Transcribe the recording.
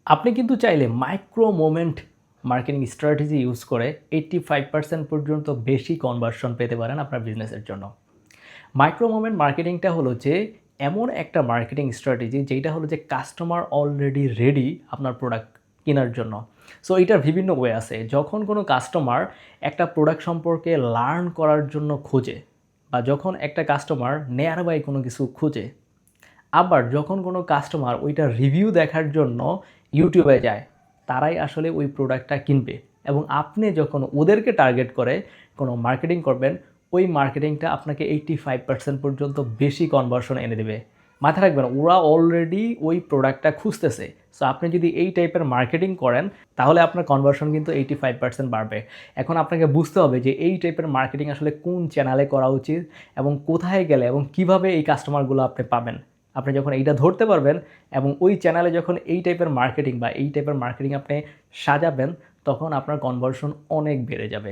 আপনি কিন্তু চাইলে micro moment marketing strategy use করে 85% পর্যন্ত বেশি কনভার্সন পেতে পারেন আপনার বিজনেসের জন্য। মাইক্রো মোমেন্ট মার্কেটিংটা হলো যে এমন একটা মার্কেটিং স্ট্র্যাটেজি যেটা হলো যে কাস্টমার অলরেডি রেডি আপনার প্রোডাক্ট কেনার জন্য। সো এটার বিভিন্ন ওয়ে আছে। যখন কোনো কাস্টমার একটা প্রোডাক্ট সম্পর্কে লার্ন করার জন্য খোঁজে বা যখন একটা কাস্টমার নিয়ার বাই কোনো কিছু খোঁজে, আবার যখন কোনো কাস্টমার ওইটার রিভিউ দেখার জন্য ইউটিউবে যায়, তারাই আসলে ওই প্রোডাক্টটা কিনবে। এবং আপনি যখন ওদেরকে টার্গেট করে কোনো মার্কেটিং করবেন, ওই মার্কেটিংটা আপনাকে 85% পর্যন্ত বেশি কনভার্সন এনে দেবে। মাথায় রাখবেন, ওরা অলরেডি ওই প্রোডাক্টটা খুঁজতেছে। সো আপনি যদি এই টাইপের মার্কেটিং করেন, তাহলে আপনার কনভার্সন কিন্তু 85% বাড়বে। এখন আপনাকে বুঝতে হবে যে এই টাইপের মার্কেটিং আসলে কোন চ্যানেলে করা উচিত এবং কোথায় গেলে এবং কিভাবে এই কাস্টমারগুলো আপনি পাবেন। আপনি যখন এইটা ধরতে পারবেন এবং ওই চ্যানেলে যখন এই টাইপের মার্কেটিং আপনি সাজাবেন, তখন আপনার কনভার্সন অনেক বেড়ে যাবে।